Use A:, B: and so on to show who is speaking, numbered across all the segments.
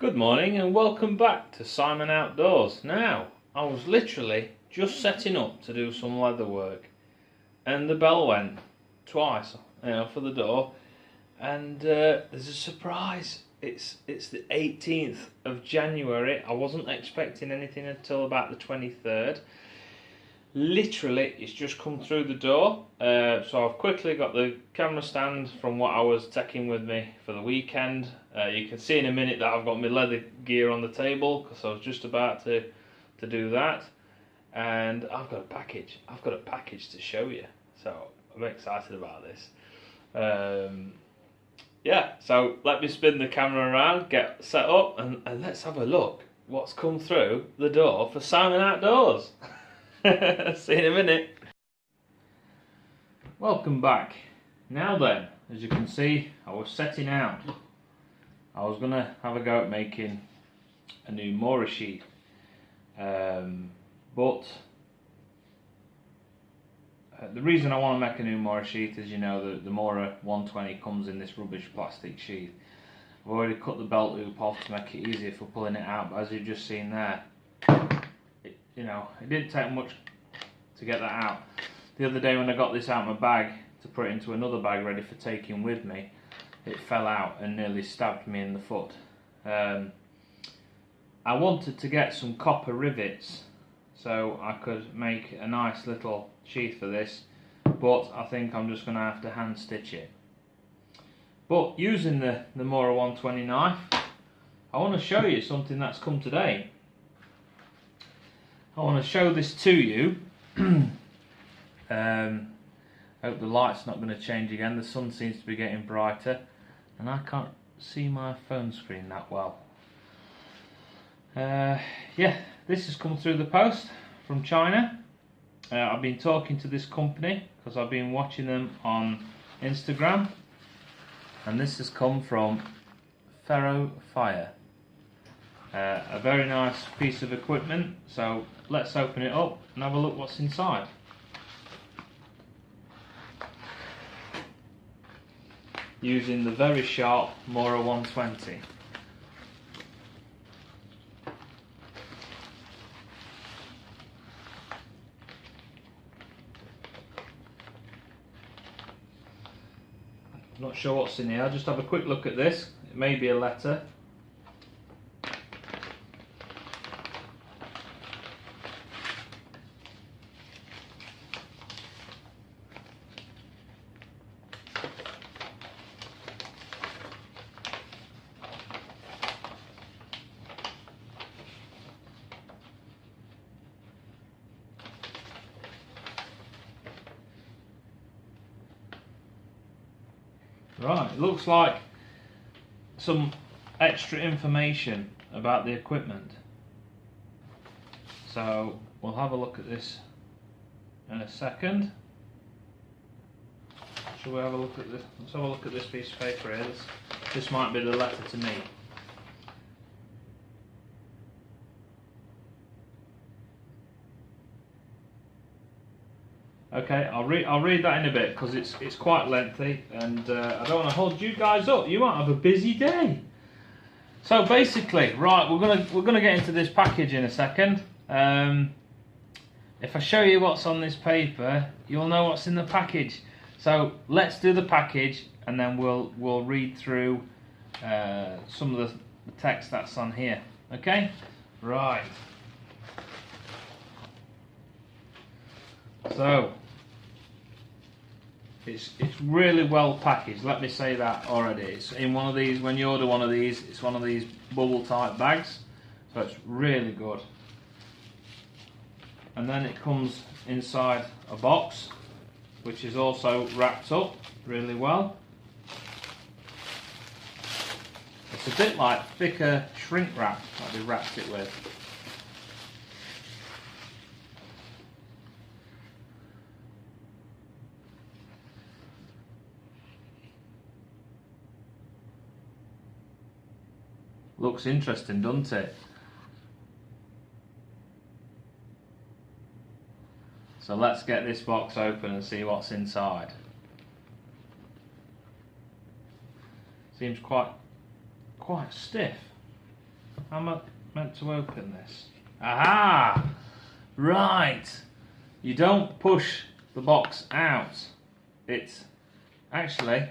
A: Good morning and welcome back to Simon Outdoors. Now, I was literally just setting up to do some leather work and the bell went twice, for the door, and there's a surprise. It's the 18th of January. I wasn't expecting anything until about the 23rd. Literally, it's just come through the door, so I've quickly got the camera stand from what I was taking with me for the weekend. You can see in a minute that I've got my leather gear on the table because I was just about to do that, and I've got a package. I've got a package to show you, so I'm excited about this. Yeah, so let me spin the camera around, get set up, and let's have a look what's come through the door for Simon Outdoors. See you in a minute. Welcome back. Now then, as you can see, I was setting out. I was going to have a go at making a new moorer sheet, but the reason I want to make a new moorer sheet is, you know, the moorer 120 comes in this rubbish plastic sheet. I've already cut the belt loop off to make it easier for pulling it out, but as you've just seen there, it didn't take much to get that out. The other day when I got this out of my bag to put it into another bag ready for taking with me, it fell out and nearly stabbed me in the foot. I wanted to get some copper rivets so I could make a nice little sheath for this, but I think I'm just going to have to hand stitch it. But using the moorer 120 knife, I want to show you something that's come today. I want to show this to you. Hope the light's not going to change again. The sun seems to be getting brighter and I can't see my phone screen that well. Yeah, this has come through the post from China. I've been talking to this company because I've been watching them on Instagram, and this has come from Ferrofire. A very nice piece of equipment, so let's open it up and have a look what's inside. Using the very sharp moorer 120. I'm not sure what's in here. I'll just have a quick look at this. It may be a letter. Right, it looks like some extra information about the equipment. So we'll have a look at this in a second. Shall we have a look at this? Let's have a look at this piece of paper here. This might be the letter to me. Okay, I'll read that in a bit because it's quite lengthy, and I don't want to hold you guys up. You might have a busy day. So basically, right, we're gonna get into this package in a second. If I show you what's on this paper, you'll know what's in the package. So let's do the package, and then we'll read through some of the text that's on here. Okay, right. So it's really well packaged, let me say that already. It's in one of these, when you order one of these, it's one of these bubble type bags, so it's really good. And then it comes inside a box which is also wrapped up really well. It's a bit like thicker shrink wrap that they wrapped it with. Looks interesting, doesn't it? So let's get this box open and see what's inside. Seems quite stiff. How am I meant to open this? Aha! Right. You don't push the box out. It actually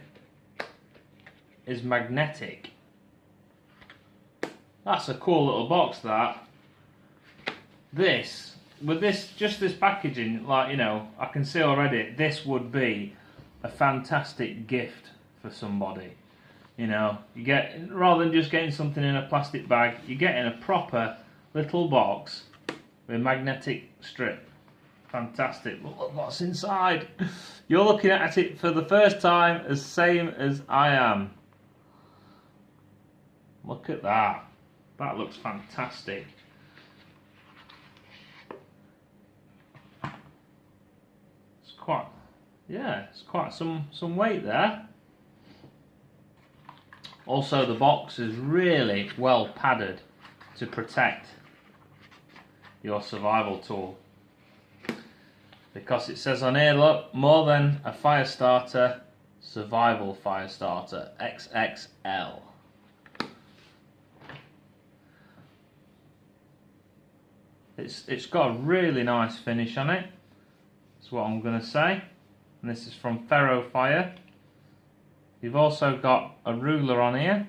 A: is magnetic. That's a cool little box, that. With just this packaging, like, you know, I can see already, this would be a fantastic gift for somebody. You know, you get, rather than just getting something in a plastic bag, you're getting a proper little box with a magnetic strip. Fantastic. But look what's inside. You're looking at it for the first time, as same as I am. Look at that. That looks fantastic. It's quite some weight there. Also, the box is really well padded to protect your survival tool, because it says on here, look, more than a fire starter, survival fire starter XXL. It's got a really nice finish on it. That's what I'm going to say. And this is from Ferrofire. You've also got a ruler on here.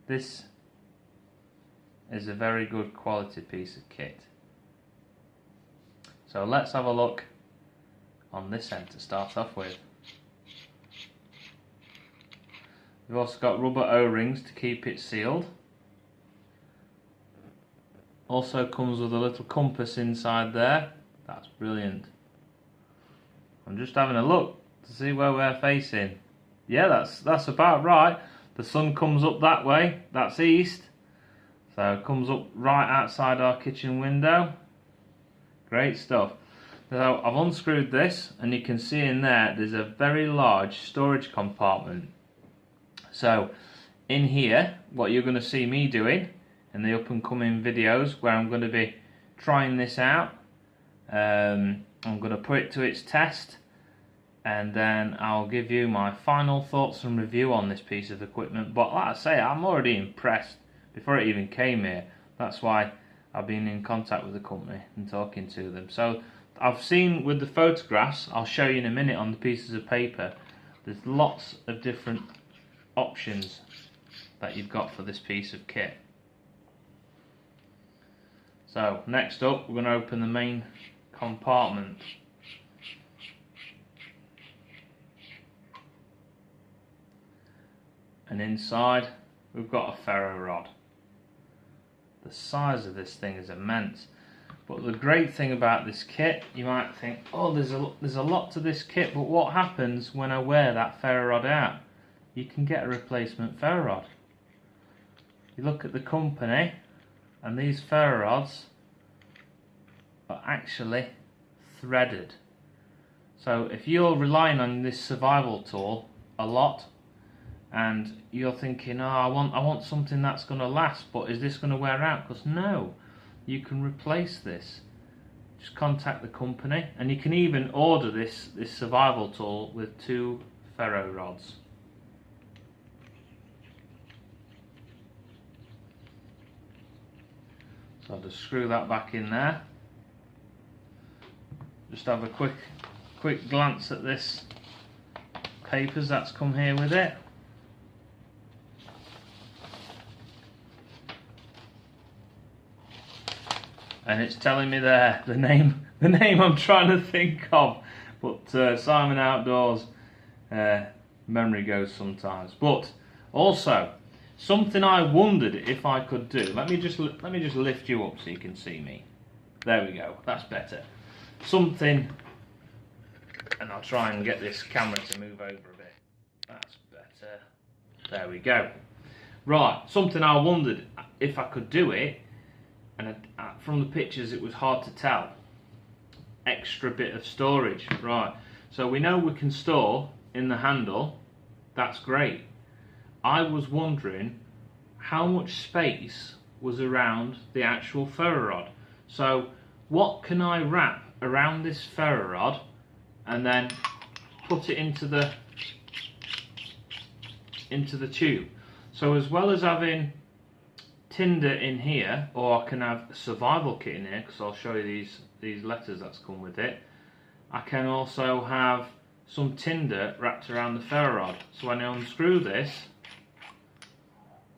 A: This is a very good quality piece of kit. So let's have a look on this end to start off with. You've also got rubber O-rings to keep it sealed. Also comes with a little compass inside there. That's brilliant. I'm just having a look to see where we're facing. Yeah, that's about right. The sun comes up that way. That's east. So it comes up right outside our kitchen window. Great stuff. So I've unscrewed this, and you can see in there's a very large storage compartment. So in here, what you're going to see me doing in the up and coming videos, where I'm going to be trying this out, I'm going to put it to its test, and then I'll give you my final thoughts and review on this piece of equipment. But like I say, I'm already impressed before it even came here. That's why I've been in contact with the company and talking to them. So I've seen with the photographs, I'll show you in a minute on the pieces of paper, there's lots of different options that you've got for this piece of kit. So next up, we're going to open the main compartment. And inside we've got a ferro rod. The size of this thing is immense. But the great thing about this kit, you might think, oh, there's a lot to this kit, but what happens when I wear that ferro rod out? You can get a replacement ferro rod. You look at the company, and these ferro rods are actually threaded. So if you're relying on this survival tool a lot, and you're thinking, oh, I want something that's going to last, but is this going to wear out? Because no, you can replace this. Just contact the company, and you can even order this survival tool with 2 ferro rods. So I'll just screw that back in there. Just have a quick glance at this papers that's come here with it. And it's telling me there the name I'm trying to think of, but Simon Outdoors, memory goes sometimes. But also something I wondered if I could do. Let me just lift you up so you can see me. There we go. That's better. Something, and I'll try and get this camera to move over a bit. That's better. There we go. Right. Something I wondered if I could do it. And from the pictures it was hard to tell. Extra bit of storage, right. So we know we can store in the handle, that's great. I was wondering how much space was around the actual ferro rod. So what can I wrap around this ferro rod and then put it into the tube? So as well as having Tinder in here, or I can have a survival kit in here, because I'll show you these letters that's come with it, I can also have some Tinder wrapped around the ferro rod. So when I unscrew this,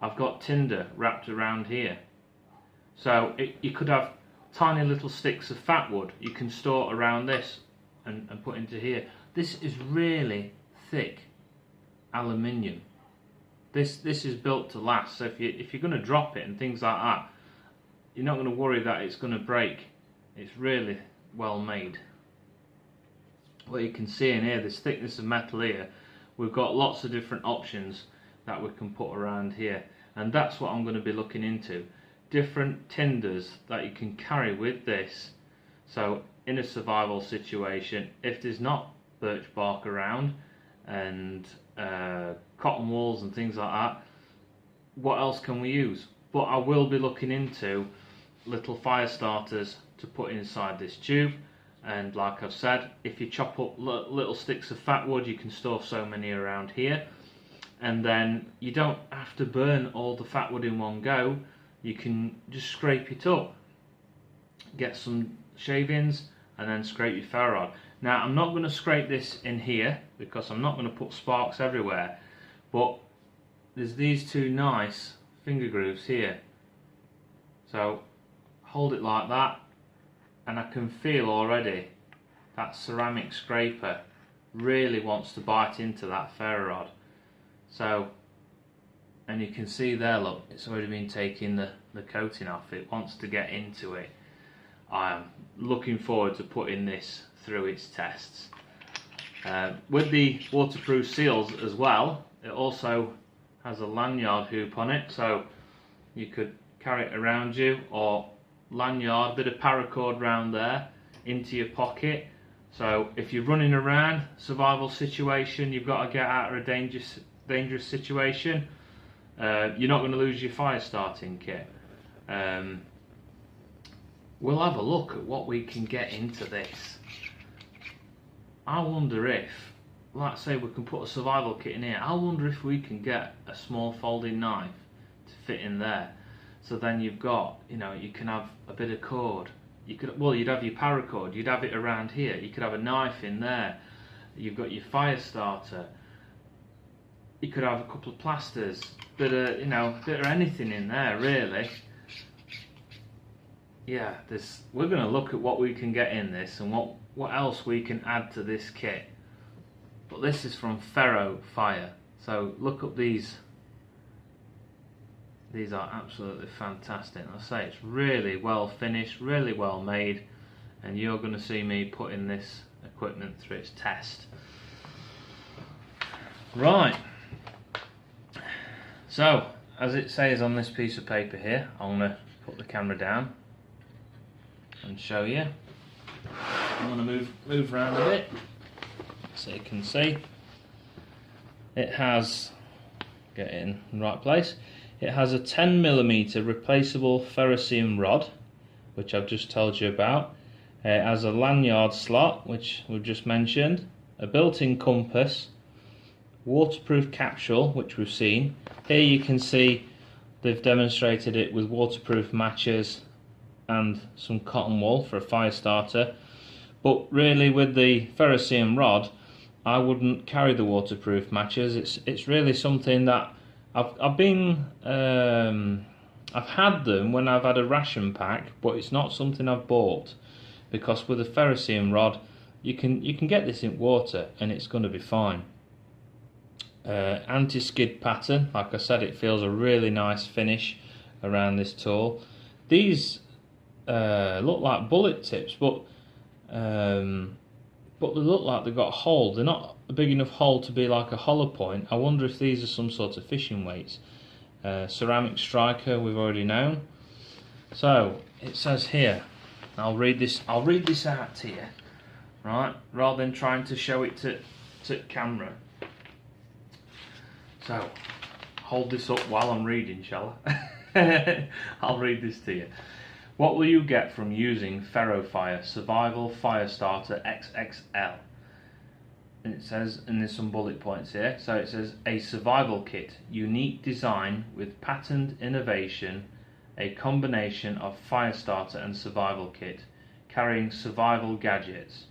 A: I've got Tinder wrapped around here. So you could have tiny little sticks of fat wood you can store around this and put into here. This is really thick aluminium. This is built to last. So if you're going to drop it and things like that, you're not going to worry that it's going to break. It's really well made. What you can see in here, this thickness of metal here, we've got lots of different options that we can put around here, and that's what I'm going to be looking into. Different tinders that you can carry with this. So in a survival situation, if there's not birch bark around and cotton walls and things like that, what else can we use? But I will be looking into little fire starters to put inside this tube. And like I've said, if you chop up little sticks of fat wood, you can store so many around here. And then you don't have to burn all the fat wood in one go. You can just scrape it up. Get some shavings and then scrape your ferro rod. Now I'm not going to scrape this in here because I'm not going to put sparks everywhere. But there's these two nice finger grooves here. So hold it like that. And I can feel already that ceramic scraper really wants to bite into that ferro rod. So, and you can see there, look, it's already been taking the coating off. It wants to get into it. I am looking forward to putting this through its tests. With the waterproof seals as well, it also has a lanyard hoop on it, so you could carry it around you, or lanyard, bit of paracord round there into your pocket. So if you're running around, survival situation, you've got to get out of a dangerous situation, you're not going to lose your fire starting kit. We'll have a look at what we can get into this. I wonder if, like say we can put a survival kit in here, I wonder if we can get a small folding knife to fit in there. So then you've got, you know, you can have a bit of cord. You could, well, you'd have your paracord. You'd have it around here. You could have a knife in there. You've got your fire starter. You could have a couple of plasters. Bit of, you know, bit of anything in there, really. Yeah, we're going to look at what we can get in this and what else we can add to this kit. But this is from Ferrofire. So look up these. These are absolutely fantastic. I say it's really well finished, really well made, and you're going to see me putting this equipment through its test. Right. So, as it says on this piece of paper here, I'm going to put the camera down and show you. I'm going to move around a bit so you can see. It has, get it in the right place. It has a 10mm replaceable ferrocerium rod, which I've just told you about. It has a lanyard slot, which we've just mentioned, a built-in compass, waterproof capsule, which we've seen. Here you can see they've demonstrated it with waterproof matches and some cotton wool for a fire starter. But really with the ferrocerium rod, I wouldn't carry the waterproof matches. It's really something that I've had them when I've had a ration pack, but it's not something I've bought, because with a ferrocerium rod you can get this in water and it's going to be fine. Anti-skid pattern, like I said, it feels a really nice finish around this tool. These look like bullet tips, but they look like they've got a hole. They're not a big enough hole to be like a hollow point. I wonder if these are some sort of fishing weights. Ceramic striker, we've already known. So it says here, I'll read this out to you, right, rather than trying to show it to camera. So hold this up while I'm reading, shall I? I'll read this to you. What will you get from using Ferrofire Survival Fire Starter XXL? and it says, and there's some bullet points here, so it says a survival kit, unique design with patent innovation, a combination of fire starter and survival kit, carrying survival gadgets.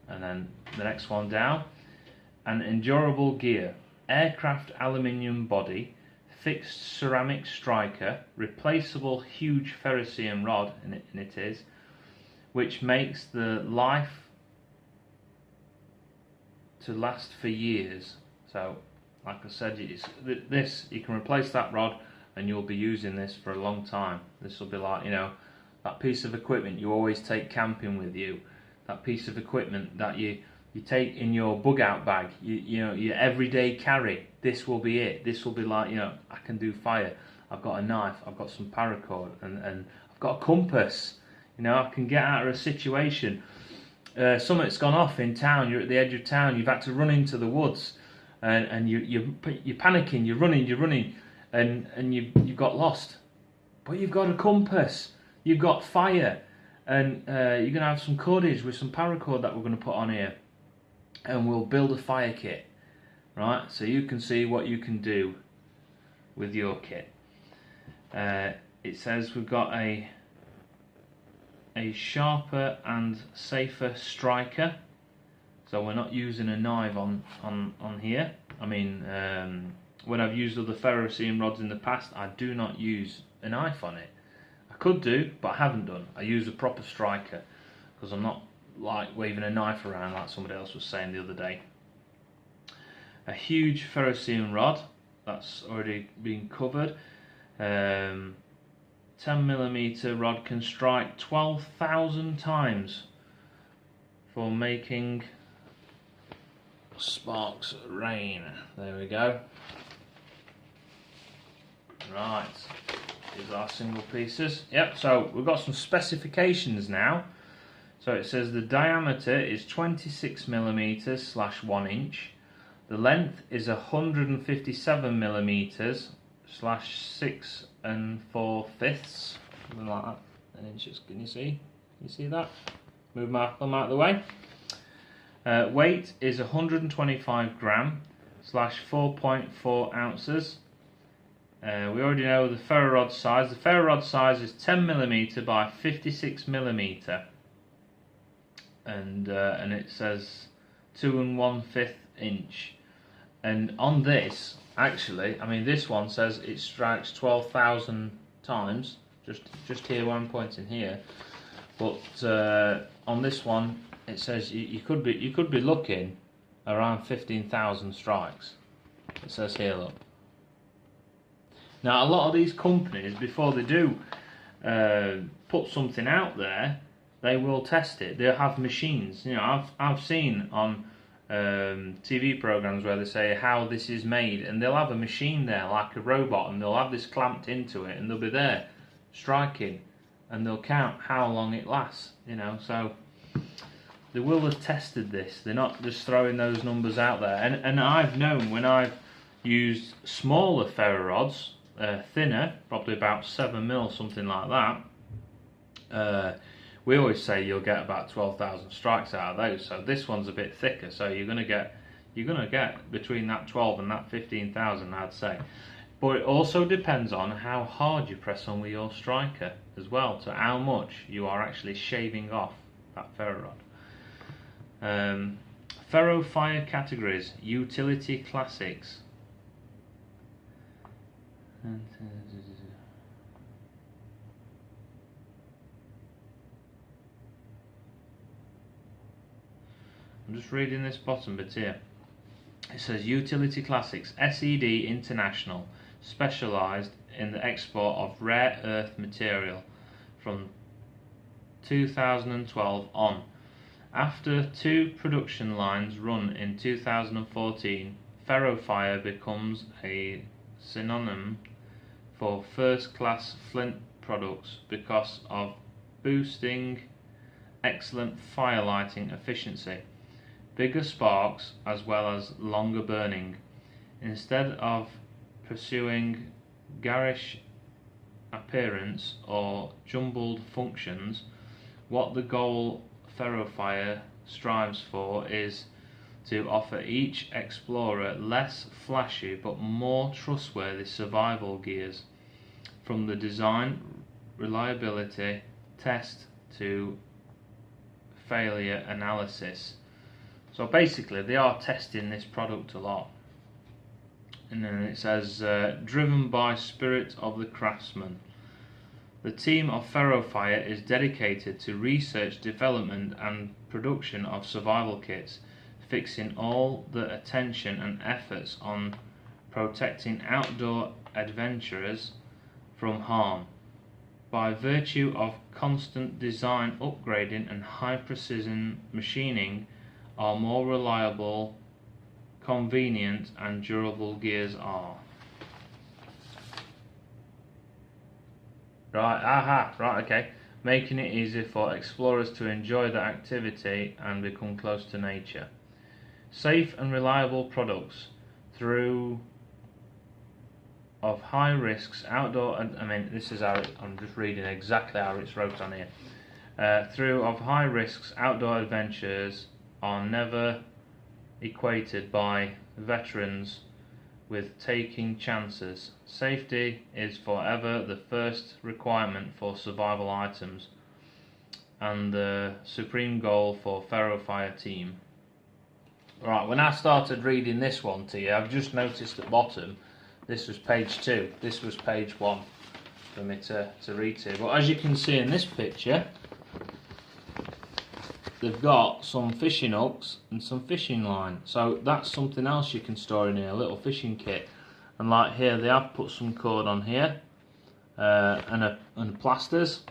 A: And then the next one down, an endurable gear, aircraft aluminium body, fixed ceramic striker, replaceable huge ferrocerium rod, and it is, which makes the life to last for years. So, like I said, this you can replace that rod, and you'll be using this for a long time. This will be like, you know, that piece of equipment you always take camping with you. That piece of equipment that you take in your bug out bag. You know, your everyday carry. This will be it. This will be like, you know, I can do fire. I've got a knife. I've got some paracord, and I've got a compass. You know, I can get out of a situation. Something's gone off in town. You're at the edge of town. You've had to run into the woods, and you're panicking. You're running, and you've got lost. But you've got a compass. You've got fire, and you're gonna have some cordage with some paracord that we're gonna put on here, and we'll build a fire kit, right? So you can see what you can do with your kit. It says we've got a sharper and safer striker, so we're not using a knife on here. I mean, when I've used other ferrocerium rods in the past, I do not use a knife on it. I could do, but I haven't done. I use a proper striker because I'm not like waving a knife around like somebody else was saying the other day. A huge ferrocerium rod, that's already been covered. 10mm rod can strike 12,000 times for making sparks rain. There we go. Right, these are single pieces. Yep, so we've got some specifications now. So it says the diameter is 26mm / 1 inch. The length is 157mm / 6 4/5, something like that. Inches. Can you see? Can you see that? Move my thumb out of the way. Weight is 125 gram / 4.4 ounces. We already know the Ferro Rod size. The Ferro Rod size is 10mm by 56mm, and it says 2 1/5 inch. And on this, actually, I mean, this one says it strikes 12,000 times. Just here where I'm pointing here, but on this one it says you could be looking around 15,000 strikes. It says here, look. Now, a lot of these companies, before they do put something out there, they will test it. They'll have machines. You know, I've seen on TV programs where they say how this is made, and they'll have a machine there like a robot, and they'll have this clamped into it, and they'll be there striking, and they'll count how long it lasts. You know, so they will have tested this. They're not just throwing those numbers out there. And I've known when I've used smaller ferro rods, thinner, probably about 7mm, something like that. We always say you'll get about 12,000 strikes out of those. So this one's a bit thicker. So you're gonna get between that 12 and that 15,000, I'd say. But it also depends on how hard you press on with your striker as well, to how much you are actually shaving off that ferro rod. Ferrofire categories: utility, classics. I'm just reading this bottom bit here. It says Utility Classics, SED International, specialised in the export of rare earth material from 2012 on. After 2 production lines run in 2014, Ferrofire becomes a synonym for first-class flint products because of boosting excellent fire lighting efficiency, bigger sparks, as well as longer burning. Instead of pursuing garish appearance or jumbled functions, what the goal Ferrofire strives for is to offer each explorer less flashy but more trustworthy survival gears, from the design, reliability, test to failure analysis. So basically they are testing this product a lot. And then it says, driven by spirit of the craftsman. The team of Ferrofire is dedicated to research, development and production of survival kits, fixing all the attention and efforts on protecting outdoor adventurers from harm. By virtue of constant design upgrading and high precision machining, our more reliable, convenient and durable gears are. Right, okay. Making it easy for explorers to enjoy the activity and become close to nature. Safe and reliable products through of high risks outdoor, and I mean this is how I'm just reading exactly how it's wrote on here. Through of high risks outdoor adventures are never equated by veterans with taking chances. Safety is forever the first requirement for survival items and the supreme goal for Ferrofire team. Right, when I started reading this one to you, I've just noticed at the bottom, this was page 2, this was page 1 for me to read to. But as you can see in this picture, they've got some fishing hooks and some fishing line, so that's something else you can store in here, a little fishing kit. And like here, they have put some cord on here, and plasters,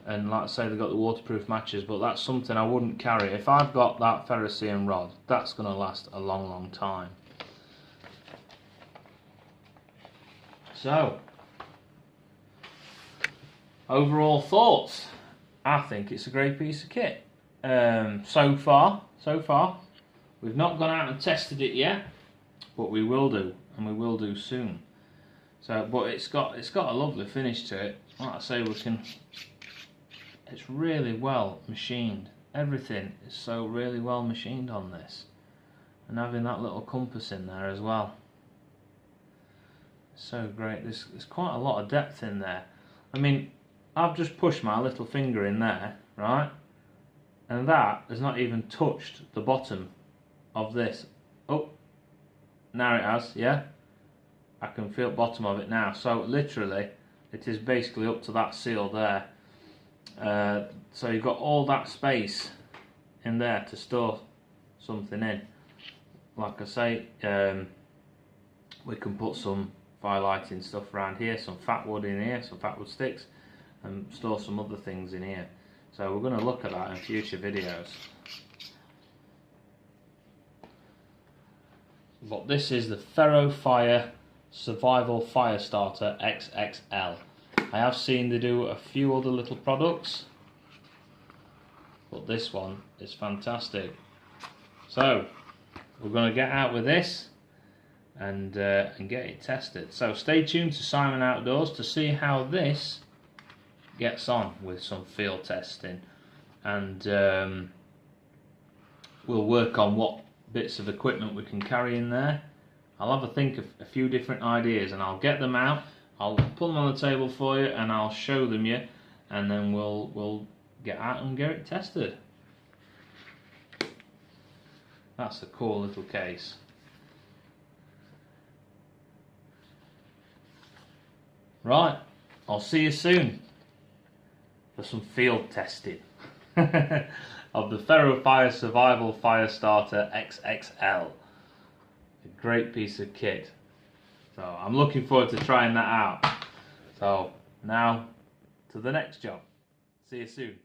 A: and like I say, they've got the waterproof matches. But that's something I wouldn't carry. If I've got that ferrocene rod, that's going to last a long time. So, overall thoughts, I think it's a great piece of kit. So far, we've not gone out and tested it yet, but we will do, and we will do soon. So, but it's got a lovely finish to it. Like I say, it's really well machined. Everything is so really well machined on this, and having that little compass in there as well. So great. There's quite a lot of depth in there. I mean, I've just pushed my little finger in there, right? And that has not even touched the bottom of this. Oh, now it has, yeah? I can feel the bottom of it now. So literally, it is basically up to that seal there. So you've got all that space in there to store something in. Like I say, we can put some firelighting stuff around here, some fat wood in here, some fat wood sticks, and store some other things in here. So we're going to look at that in future videos. But this is the Ferrofire Survival Fire Starter XXL. I have seen they do a few other little products, but this one is fantastic. So we're going to get out with this and get it tested. So stay tuned to Simon Outdoors to see how this gets on with some field testing, and we'll work on what bits of equipment we can carry in there. I'll have a think of a few different ideas and I'll get them out. I'll put them on the table for you and I'll show them you, and then we'll get out and get it tested. That's a cool little case. Right, I'll see you soon for some field testing of the Ferrofire Survival Fire Starter XXL. A great piece of kit. So I'm looking forward to trying that out. So now to the next job. See you soon.